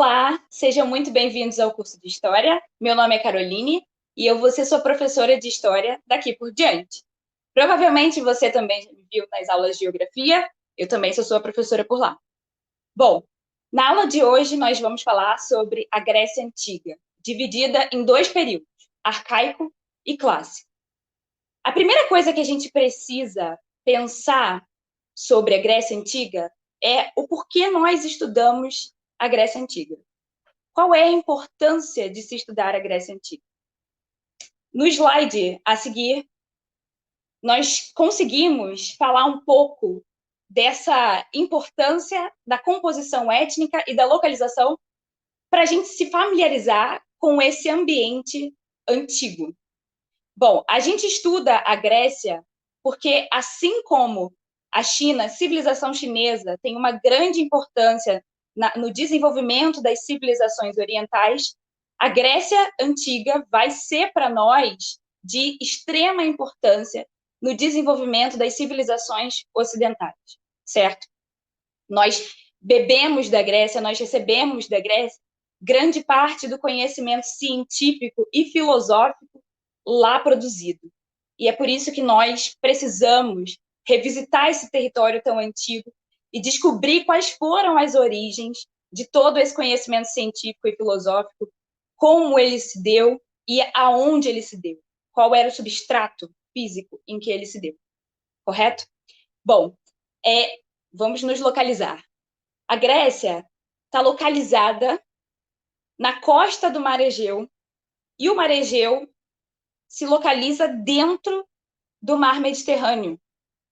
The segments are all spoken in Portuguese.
Olá, sejam muito bem-vindos ao curso de História. Meu nome é Caroline e eu vou ser sua professora de História daqui por diante. Provavelmente você também já me viu nas aulas de Geografia, eu também sou sua professora por lá. Bom, na aula de hoje nós vamos falar sobre a Grécia Antiga, dividida em dois períodos, arcaico e clássico. A primeira coisa que a gente precisa pensar sobre a Grécia Antiga é o porquê nós estudamos a Grécia Antiga. Qual é a importância de se estudar a Grécia Antiga? No slide a seguir, nós conseguimos falar um pouco dessa importância da composição étnica e da localização para a gente se familiarizar com esse ambiente antigo. Bom, a gente estuda a Grécia porque, assim como a China, a civilização chinesa tem uma grande importância no desenvolvimento das civilizações orientais, a Grécia Antiga vai ser para nós de extrema importância no desenvolvimento das civilizações ocidentais, certo? Nós bebemos da Grécia, nós recebemos da Grécia grande parte do conhecimento científico e filosófico lá produzido. E é por isso que nós precisamos revisitar esse território tão antigo e descobrir quais foram as origens de todo esse conhecimento científico e filosófico, como ele se deu e aonde ele se deu, qual era o substrato físico em que ele se deu, correto? Bom, vamos nos localizar. A Grécia está localizada na costa do Mar Egeu, e o Mar Egeu se localiza dentro do Mar Mediterrâneo,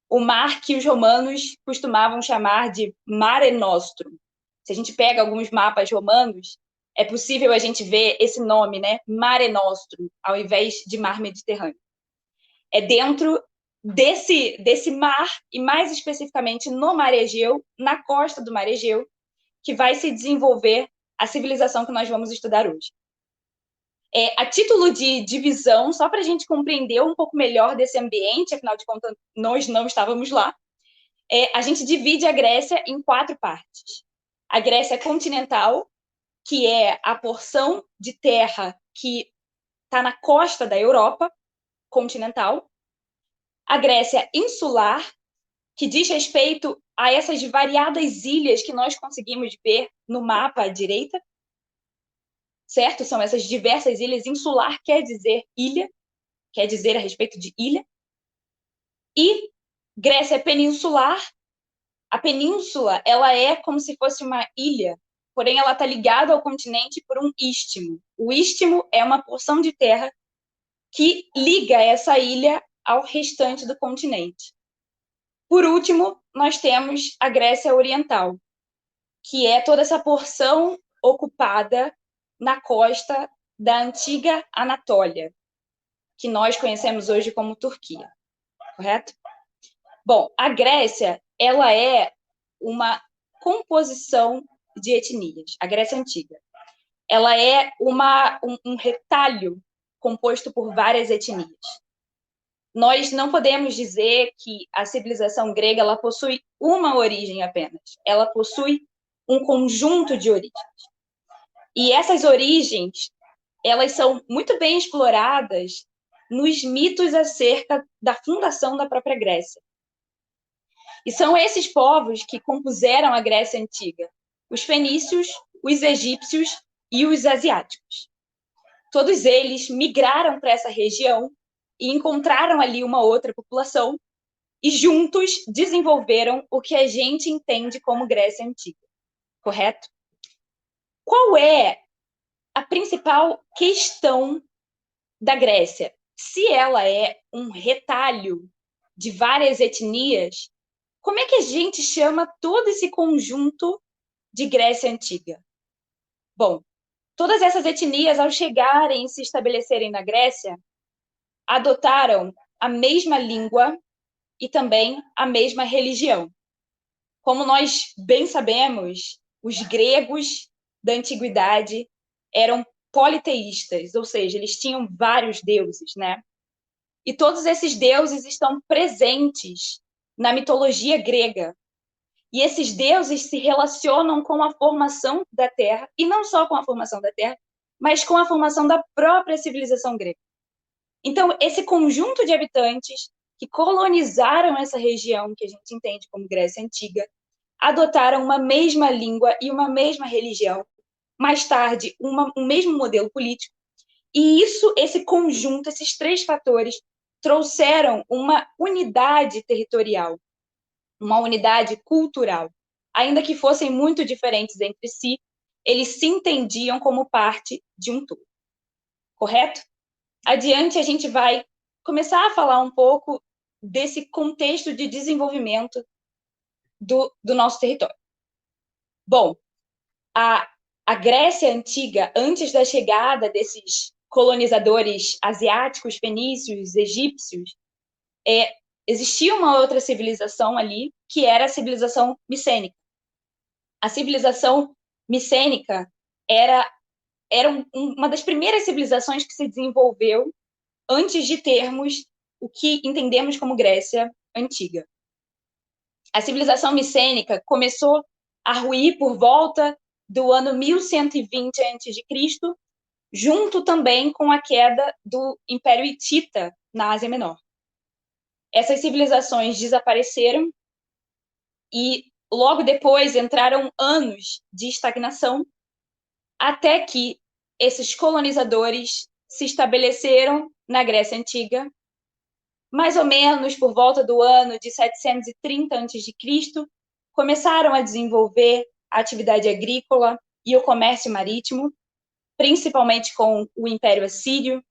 o mar que os romanos costumavam chamar de Mare Nostrum. Se a gente pega alguns mapas romanos, é possível a gente ver esse nome, né? Mare Nostrum, ao invés de Mar Mediterrâneo. É dentro desse mar, e mais especificamente no Mar Egeu, na costa do Mar Egeu, que vai se desenvolver a civilização que nós vamos estudar hoje. A título de divisão, só para a gente compreender um pouco melhor desse ambiente, afinal de contas, nós não estávamos lá, a gente divide a Grécia em 4 partes. A Grécia continental, que é a porção de terra que está na costa da Europa continental. A Grécia insular, que diz respeito a essas variadas ilhas que nós conseguimos ver no mapa à direita, certo? São essas diversas ilhas. Insular quer dizer ilha, quer dizer a respeito de ilha. E Grécia peninsular, a península, ela é como se fosse uma ilha, porém ela está ligada ao continente por um istmo. O istmo é uma porção de terra que liga essa ilha ao restante do continente. Por último, nós temos a Grécia Oriental, que é toda essa porção ocupada na costa da antiga Anatólia, que nós conhecemos hoje como Turquia, correto? Bom, a Grécia, ela é uma composição de etnias, a Grécia Antiga. Ela é um retalho composto por várias etnias. Nós não podemos dizer que a civilização grega ela possui uma origem apenas. Ela possui um conjunto de origens. E essas origens, elas são muito bem exploradas nos mitos acerca da fundação da própria Grécia. E são esses povos que compuseram a Grécia Antiga: os fenícios, os egípcios e os asiáticos. Todos eles migraram para essa região e encontraram ali uma outra população e juntos desenvolveram o que a gente entende como Grécia Antiga, correto? Qual é a principal questão da Grécia? Se ela é um retalho de várias etnias, como é que a gente chama todo esse conjunto de Grécia Antiga? Bom, todas essas etnias, ao chegarem e se estabelecerem na Grécia, adotaram a mesma língua e também a mesma religião. Como nós bem sabemos, os gregos da antiguidade eram politeístas, ou seja, eles tinham vários deuses, né? E todos esses deuses estão presentes na mitologia grega. E esses deuses se relacionam com a formação da Terra, e não só com a formação da Terra, mas com a formação da própria civilização grega. Então, esse conjunto de habitantes que colonizaram essa região que a gente entende como Grécia Antiga, adotaram uma mesma língua e uma mesma religião, mais tarde, um mesmo modelo político, e esse conjunto, esses três fatores, trouxeram uma unidade territorial, uma unidade cultural. Ainda que fossem muito diferentes entre si, eles se entendiam como parte de um todo. Correto? Adiante, a gente vai começar a falar um pouco desse contexto de desenvolvimento do nosso território. Bom, a Grécia Antiga, antes da chegada desses colonizadores asiáticos, fenícios, egípcios, existia uma outra civilização ali, que era a civilização micênica. A civilização micênica era uma das primeiras civilizações que se desenvolveu antes de termos o que entendemos como Grécia Antiga. A civilização micênica começou a ruir por volta do ano 1120 a.C., junto também com a queda do Império Hitita na Ásia Menor. Essas civilizações desapareceram e logo depois entraram anos de estagnação, até que esses colonizadores se estabeleceram na Grécia Antiga, mais ou menos por volta do ano de 730 a.C., começaram a desenvolver a atividade agrícola e o comércio marítimo, principalmente com o Império Assírio,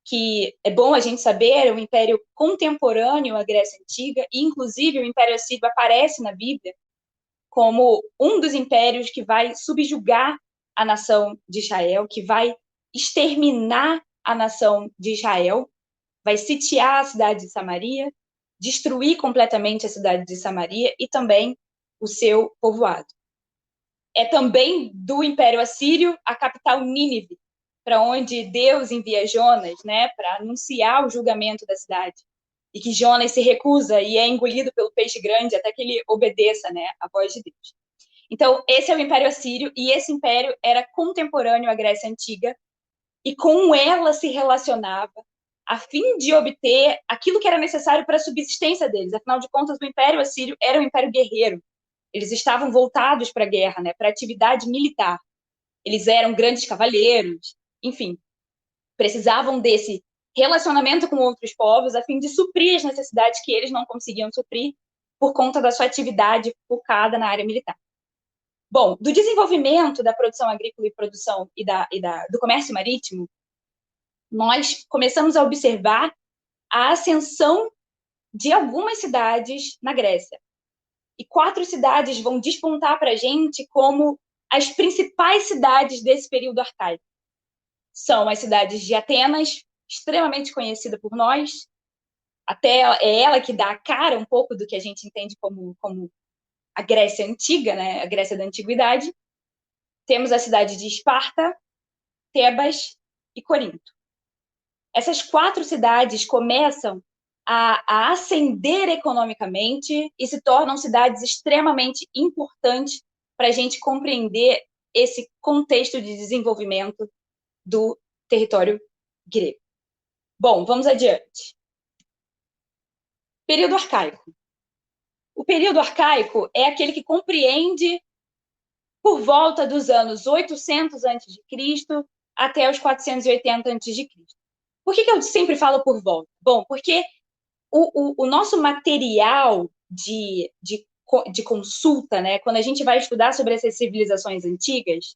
que é bom a gente saber, é um império contemporâneo à Grécia Antiga, e inclusive o Império Assírio aparece na Bíblia como um dos impérios que vai subjugar a nação de Israel, que vai exterminar a nação de Israel, vai sitiar a cidade de Samaria, destruir completamente a cidade de Samaria e também o seu povoado. É também do Império Assírio a capital Nínive, para onde Deus envia Jonas, né, para anunciar o julgamento da cidade. E que Jonas se recusa e é engolido pelo peixe grande até que ele obedeça, né, à voz de Deus. Então, esse é o Império Assírio, e esse império era contemporâneo à Grécia Antiga, e com ela se relacionava a fim de obter aquilo que era necessário para a subsistência deles. Afinal de contas, o Império Assírio era um império guerreiro. Eles estavam voltados para a guerra, né, para a atividade militar. Eles eram grandes cavalheiros, enfim, precisavam desse relacionamento com outros povos a fim de suprir as necessidades que eles não conseguiam suprir por conta da sua atividade focada na área militar. Bom, do desenvolvimento da produção agrícola e produção do comércio marítimo, nós começamos a observar a ascensão de algumas cidades na Grécia. E 4 cidades vão despontar para a gente como as principais cidades desse período arcaico. São as cidades de Atenas, extremamente conhecida por nós, até é ela que dá a cara um pouco do que a gente entende como a Grécia Antiga, né? A Grécia da Antiguidade. Temos a cidade de Esparta, Tebas e Corinto. Essas 4 cidades começam a ascender economicamente e se tornam cidades extremamente importantes para a gente compreender esse contexto de desenvolvimento do território grego. Bom, vamos adiante. Período arcaico. O período arcaico é aquele que compreende por volta dos anos 800 a.C. até os 480 a.C. Por que eu sempre falo por volta? Bom, porque o nosso material de consulta, né, quando a gente vai estudar sobre essas civilizações antigas,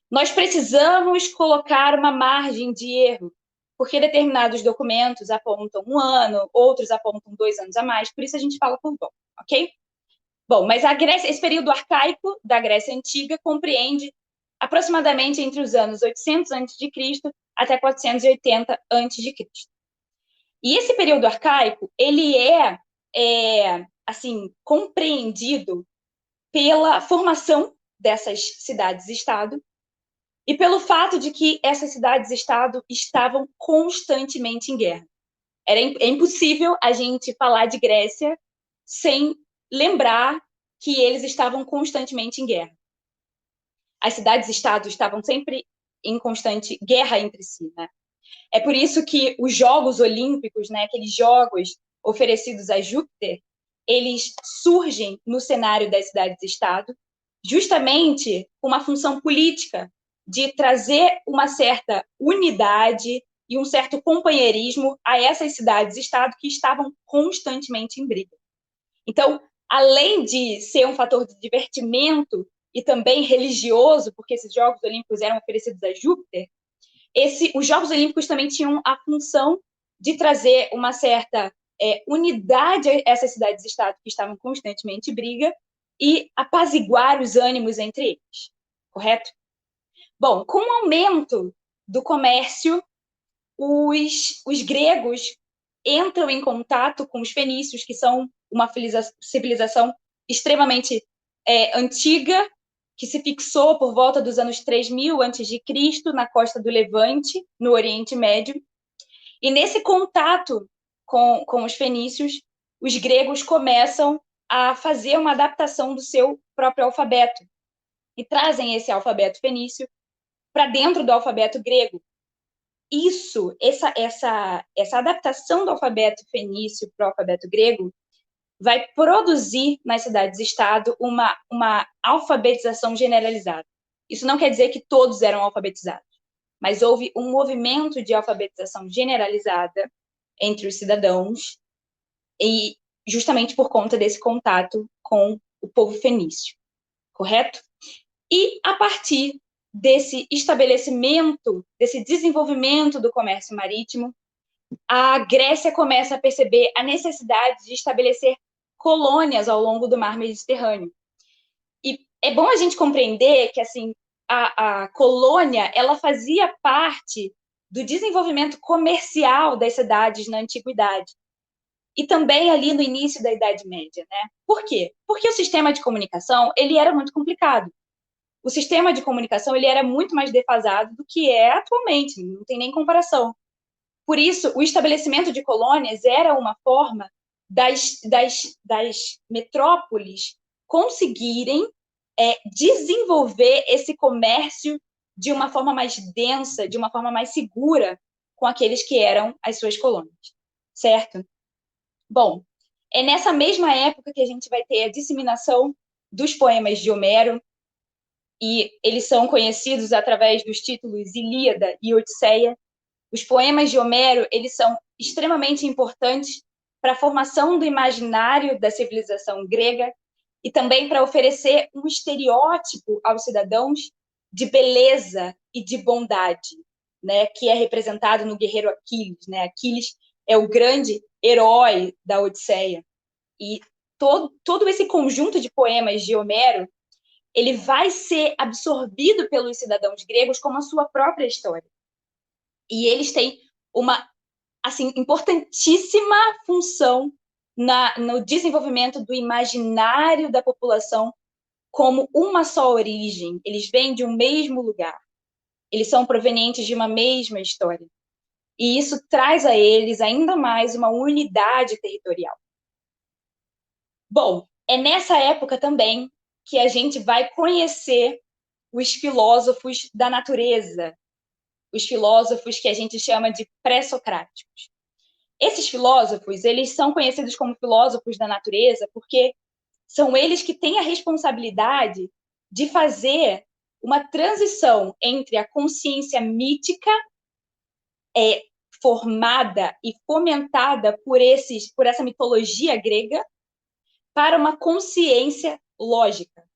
nós precisamos colocar uma margem de erro, porque determinados documentos apontam 1 ano, outros apontam 2 anos a mais, por isso a gente fala por volta, ok? Bom, mas esse período arcaico da Grécia Antiga compreende aproximadamente entre os anos 800 a.C. até 480 a.C. E esse período arcaico, ele assim, compreendido pela formação dessas cidades-estado e pelo fato de que essas cidades-estado estavam constantemente em guerra. É impossível a gente falar de Grécia sem lembrar que eles estavam constantemente em guerra. As cidades-estados estavam sempre em constante guerra entre si, né? É por isso que os Jogos Olímpicos, né, aqueles jogos oferecidos a Júpiter, eles surgem no cenário das cidades-estado, justamente com uma função política de trazer uma certa unidade e um certo companheirismo a essas cidades-estado que estavam constantemente em briga. Então, além de ser um fator de divertimento e também religioso, porque esses Jogos Olímpicos eram oferecidos a Júpiter, os Jogos Olímpicos também tinham a função de trazer uma certa unidade a essas cidades-estado que estavam constantemente em briga e apaziguar os ânimos entre eles, correto? Bom, com o aumento do comércio, os gregos entram em contato com os fenícios, que são uma civilização extremamente antiga, que se fixou por volta dos anos 3000 a.C., na costa do Levante, no Oriente Médio. E nesse contato com os fenícios, os gregos começam a fazer uma adaptação do seu próprio alfabeto e trazem esse alfabeto fenício para dentro do alfabeto grego. Essa adaptação do alfabeto fenício para o alfabeto grego vai produzir nas cidades-estado uma alfabetização generalizada. Isso não quer dizer que todos eram alfabetizados, mas houve um movimento de alfabetização generalizada entre os cidadãos, e justamente por conta desse contato com o povo fenício, correto? E a partir desse estabelecimento, desse desenvolvimento do comércio marítimo, a Grécia começa a perceber a necessidade de estabelecer colônias ao longo do mar Mediterrâneo. E é bom a gente compreender que assim, a colônia ela fazia parte do desenvolvimento comercial das cidades na antiguidade. E também ali no início da Idade Média, né? Por quê? Porque o sistema de comunicação ele era muito complicado. O sistema de comunicação ele era muito mais defasado do que é atualmente, não tem nem comparação. Por isso, o estabelecimento de colônias era uma forma das metrópoles conseguirem desenvolver esse comércio de uma forma mais densa, de uma forma mais segura com aqueles que eram as suas colônias, certo? Bom, é nessa mesma época que a gente vai ter a disseminação dos poemas de Homero, e eles são conhecidos através dos títulos Ilíada e Odisseia. Os poemas de Homero, eles são extremamente importantes para a formação do imaginário da civilização grega e também para oferecer um estereótipo aos cidadãos de beleza e de bondade, né, que é representado no guerreiro Aquiles, né? Aquiles é o grande herói da Odisseia. E todo esse conjunto de poemas de Homero, ele vai ser absorvido pelos cidadãos gregos como a sua própria história. E eles têm uma assim, importantíssima função no desenvolvimento do imaginário da população como uma só origem. Eles vêm de um mesmo lugar. Eles são provenientes de uma mesma história. E isso traz a eles ainda mais uma unidade territorial. Bom, é nessa época também que a gente vai conhecer os filósofos da natureza, os filósofos que a gente chama de pré-socráticos. Esses filósofos, eles são conhecidos como filósofos da natureza porque são eles que têm a responsabilidade de fazer uma transição entre a consciência mítica formada e fomentada por essa mitologia grega para uma consciência lógica.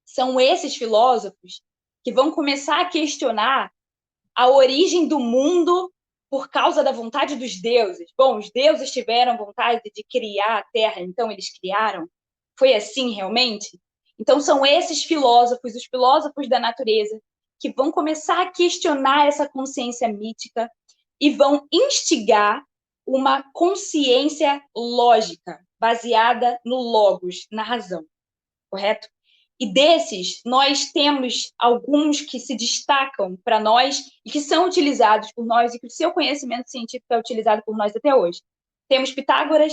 São esses filósofos que vão começar a questionar a origem do mundo por causa da vontade dos deuses. Bom, os deuses tiveram vontade de criar a Terra, então eles criaram. Foi assim realmente? Então são esses filósofos, os filósofos da natureza, que vão começar a questionar essa consciência mítica e vão instigar uma consciência lógica, baseada no logos, na razão, correto? E desses, nós temos alguns que se destacam para nós e que são utilizados por nós e que o seu conhecimento científico é utilizado por nós até hoje. Temos Pitágoras,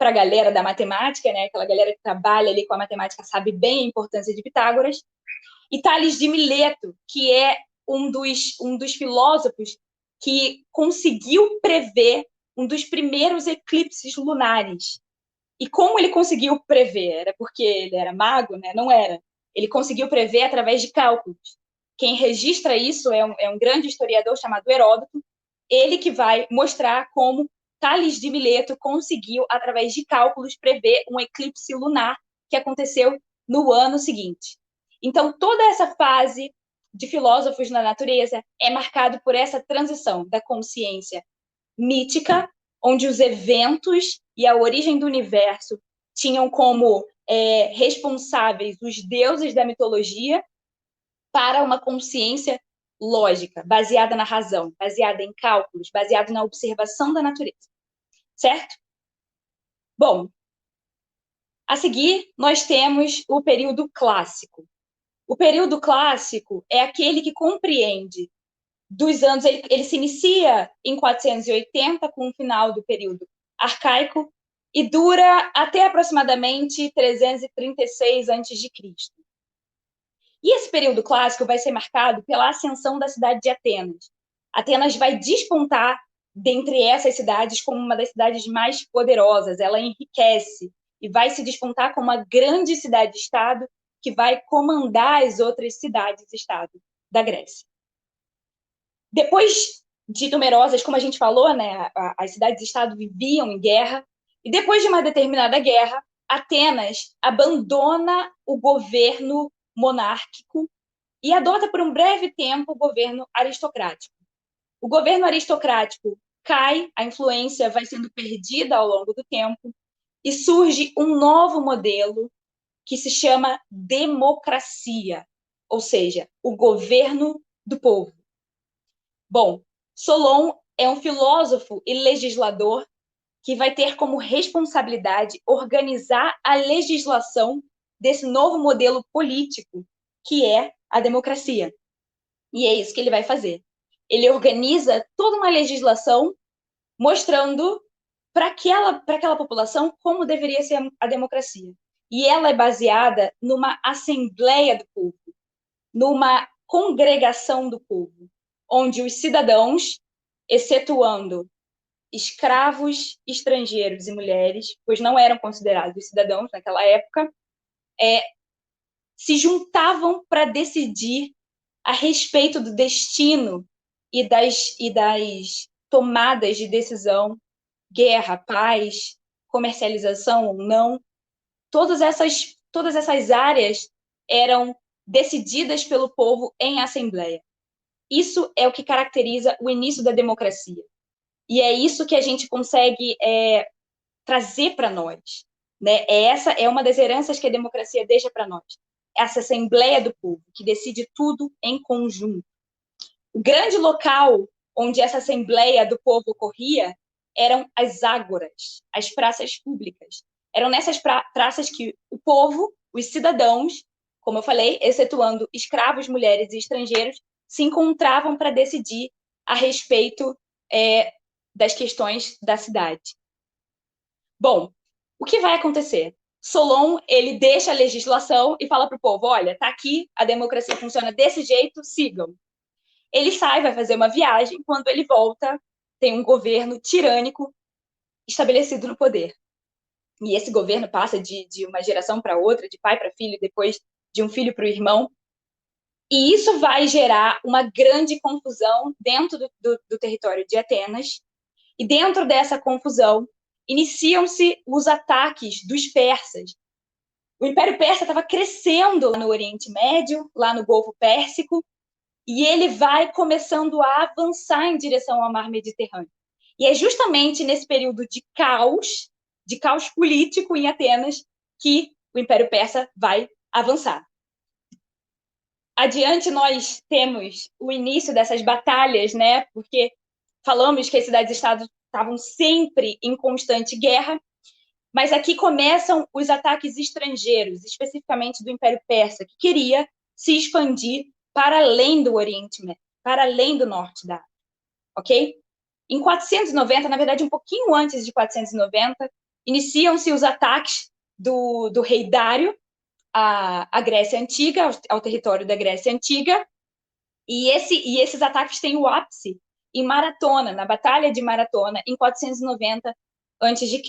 para a galera da matemática, né? Aquela galera que trabalha ali com a matemática sabe bem a importância de Pitágoras, e Tales de Mileto, que é um dos filósofos que conseguiu prever um dos primeiros eclipses lunares. E como ele conseguiu prever? Era porque ele era mago, né? Não era. Ele conseguiu prever através de cálculos. Quem registra isso é um grande historiador chamado Heródoto, ele que vai mostrar como Tales de Mileto conseguiu, através de cálculos, prever um eclipse lunar que aconteceu no ano seguinte. Então, toda essa fase de filósofos na natureza é marcado por essa transição da consciência mítica, onde os eventos e a origem do universo tinham como responsáveis os deuses da mitologia, para uma consciência lógica, baseada na razão, baseada em cálculos, baseada na observação da natureza. Certo? Bom, a seguir, nós temos o período clássico. O período clássico é aquele que compreende dos anos, ele se inicia em 480, com o final do período arcaico, e dura até aproximadamente 336 a.C. E esse período clássico vai ser marcado pela ascensão da cidade de Atenas. Atenas vai despontar dentre essas cidades como uma das cidades mais poderosas, ela enriquece e vai se despontar como uma grande cidade-estado que vai comandar as outras cidades-estado da Grécia. Depois de numerosas, como a gente falou, né, as cidades-estado viviam em guerra, e depois de uma determinada guerra, Atenas abandona o governo monárquico e adota por um breve tempo o governo aristocrático. O governo aristocrático cai, a influência vai sendo perdida ao longo do tempo, e surge um novo modelo que se chama democracia, ou seja, o governo do povo. Bom, Solon é um filósofo e legislador que vai ter como responsabilidade organizar a legislação desse novo modelo político, que é a democracia. E é isso que ele vai fazer. Ele organiza toda uma legislação mostrando para aquela população como deveria ser a democracia. E ela é baseada numa assembleia do povo, numa congregação do povo, onde os cidadãos, excetuando escravos, estrangeiros e mulheres, pois não eram considerados cidadãos naquela época, se juntavam para decidir a respeito do destino e das tomadas de decisão, guerra, paz, comercialização ou não. Todas essas áreas eram decididas pelo povo em assembleia. Isso é o que caracteriza o início da democracia. E é isso que a gente consegue trazer para nós. Né? Essa é uma das heranças que a democracia deixa para nós. Essa assembleia do povo, que decide tudo em conjunto. O grande local onde essa assembleia do povo ocorria eram as ágoras, as praças públicas. Eram nessas praças que o povo, os cidadãos, como eu falei, excetuando escravos, mulheres e estrangeiros, se encontravam para decidir a respeito das questões da cidade. Bom, o que vai acontecer? Solon, ele deixa a legislação e fala para o povo, olha, tá aqui, a democracia funciona desse jeito, sigam. Ele sai, vai fazer uma viagem, quando ele volta, tem um governo tirânico estabelecido no poder. E esse governo passa de uma geração para outra, de pai para filho, depois de um filho para o irmão. E isso vai gerar uma grande confusão dentro do território de Atenas. E dentro dessa confusão, iniciam-se os ataques dos persas. O Império Persa estava crescendo no Oriente Médio, lá no Golfo Pérsico, e ele vai começando a avançar em direção ao mar Mediterrâneo. E é justamente nesse período de caos político em Atenas, que o Império Persa vai avançar. Adiante, nós temos o início dessas batalhas, né? Porque falamos que as cidades-estados estavam sempre em constante guerra, mas aqui começam os ataques estrangeiros, especificamente do Império Persa, que queria se expandir para além do Oriente Médio, para além do norte da África, ok? Em 490, na verdade, um pouquinho antes de 490, iniciam-se os ataques do rei Dário à Grécia Antiga, ao território da Grécia Antiga, e esses ataques têm o ápice em Maratona, na Batalha de Maratona, em 490 a.C.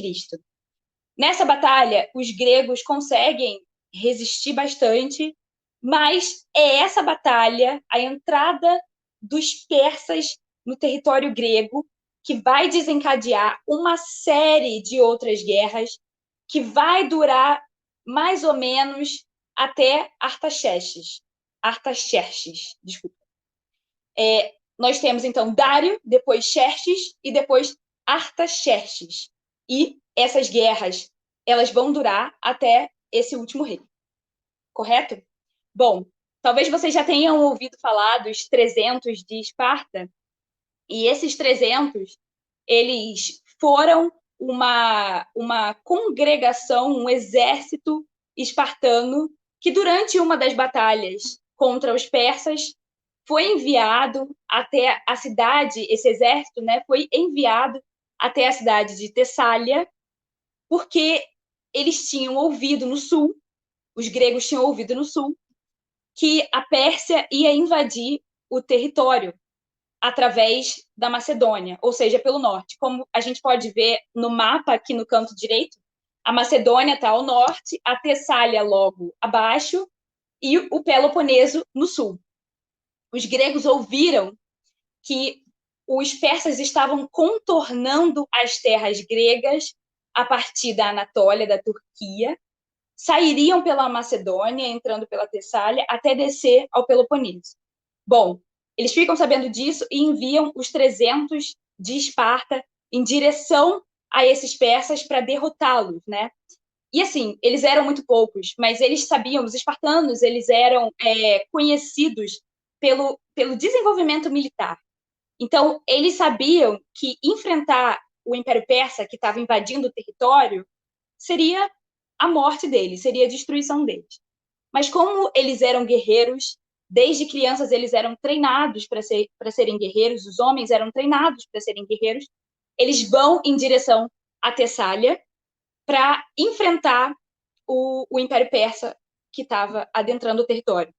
Nessa batalha, os gregos conseguem resistir bastante, mas é essa batalha, a entrada dos persas no território grego, que vai desencadear uma série de outras guerras que vai durar mais ou menos até Artaxerxes. Artaxerxes, desculpa. Nós temos, então, Dário, depois Xerxes e depois Artaxerxes. E essas guerras, elas vão durar até esse último rei. Correto? Bom, talvez vocês já tenham ouvido falar dos 300 de Esparta. E esses 300, eles foram uma congregação, um exército espartano que, durante uma das batalhas contra os persas, foi enviado até a cidade, esse exército, né, foi enviado até a cidade de Tessália, porque eles tinham ouvido no sul, os gregos tinham ouvido no sul, que a Pérsia ia invadir o território através da Macedônia, ou seja, pelo norte. Como a gente pode ver no mapa aqui no canto direito, a Macedônia está ao norte, a Tessália logo abaixo e o Peloponeso no sul. Os gregos ouviram que os persas estavam contornando as terras gregas a partir da Anatólia, da Turquia, sairiam pela Macedônia, entrando pela Tessália, até descer ao Peloponeso. Bom, eles ficam sabendo disso e enviam os 300 de Esparta em direção a esses persas para derrotá-los, né? E assim, eles eram muito poucos, mas eles sabiam, os espartanos, eles eram conhecidos pelo desenvolvimento militar. Então, eles sabiam que enfrentar o Império Persa, que estava invadindo o território, seria a morte deles, seria a destruição deles. Mas como eles eram guerreiros, desde crianças eles eram treinados para serem guerreiros, os homens eram treinados para serem guerreiros, eles vão em direção a Tessália para enfrentar o Império Persa que estava adentrando o território.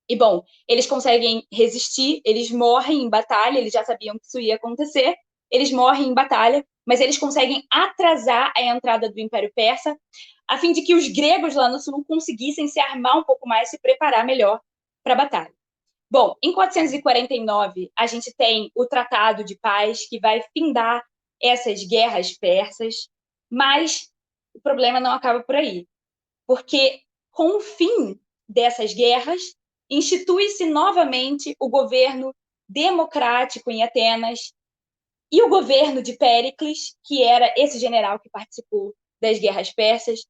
E, bom, eles conseguem resistir, eles morrem em batalha, eles já sabiam que isso ia acontecer, eles morrem em batalha, mas eles conseguem atrasar a entrada do Império Persa, a fim de que os gregos lá no sul conseguissem se armar um pouco mais, se preparar melhor para a batalha. Bom, em 449, a gente tem o Tratado de Paz, que vai findar essas guerras persas, mas o problema não acaba por aí, porque com o fim dessas guerras, institui-se novamente o governo democrático em Atenas e o governo de Péricles, que era esse general que participou das guerras persas,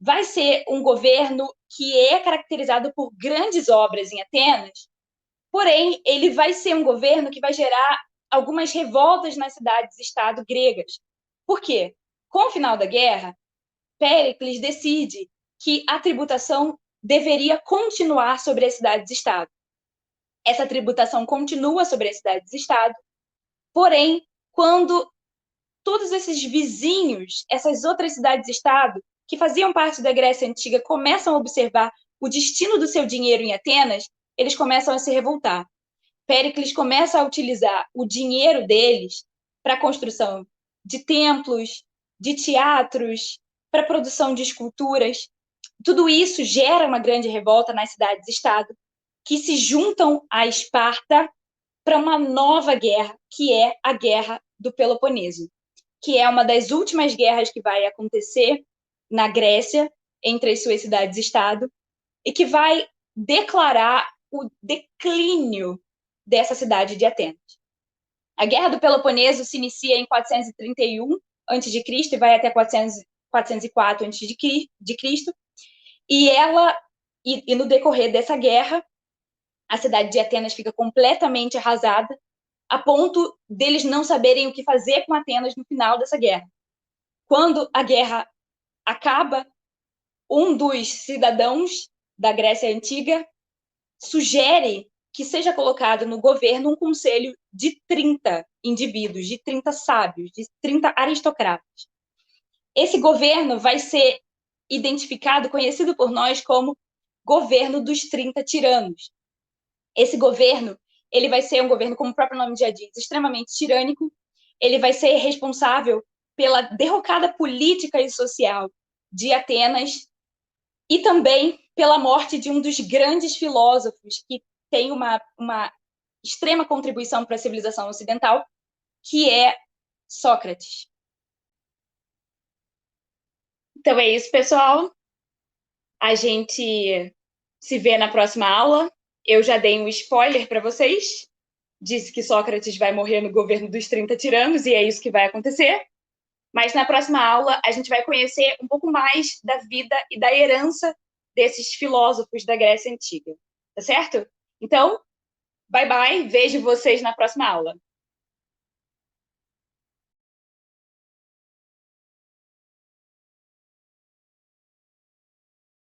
vai ser um governo que é caracterizado por grandes obras em Atenas, porém, ele vai ser um governo que vai gerar algumas revoltas nas cidades-estado gregas. Por quê? Com o final da guerra, Péricles decide que a tributação deveria continuar sobre as cidades-estado. Essa tributação continua sobre as cidades-estado, porém, quando todos esses vizinhos, essas outras cidades-estado, que faziam parte da Grécia Antiga, começam a observar o destino do seu dinheiro em Atenas, eles começam a se revoltar. Péricles começa a utilizar o dinheiro deles para a construção de templos, de teatros, para a produção de esculturas. Tudo isso gera uma grande revolta nas cidades-estado, que se juntam a Esparta para uma nova guerra, que é a Guerra do Peloponeso, que é uma das últimas guerras que vai acontecer na Grécia, entre as suas cidades-estado, e que vai declarar o declínio dessa cidade de Atenas. A Guerra do Peloponeso se inicia em 431 a.C. e vai até 404 a.C., e no decorrer dessa guerra, a cidade de Atenas fica completamente arrasada, a ponto deles não saberem o que fazer com Atenas no final dessa guerra. Quando a guerra acaba, um dos cidadãos da Grécia Antiga sugere que seja colocado no governo um conselho de 30 indivíduos, de 30 sábios, de 30 aristocratas. esse governo vai ser identificado, conhecido por nós como governo dos 30 tiranos. Esse governo, ele vai ser um governo, como o próprio nome já diz, extremamente tirânico. Ele vai ser responsável pela derrocada política e social de Atenas e também pela morte de um dos grandes filósofos que tem uma extrema contribuição para a civilização ocidental, que é Sócrates. Então é isso, pessoal. A gente se vê na próxima aula. Eu já dei um spoiler para vocês. Disse que Sócrates vai morrer no governo dos 30 tiranos, e é isso que vai acontecer. Mas na próxima aula a gente vai conhecer um pouco mais da vida e da herança desses filósofos da Grécia Antiga. Tá certo? Então, bye bye, vejo vocês na próxima aula.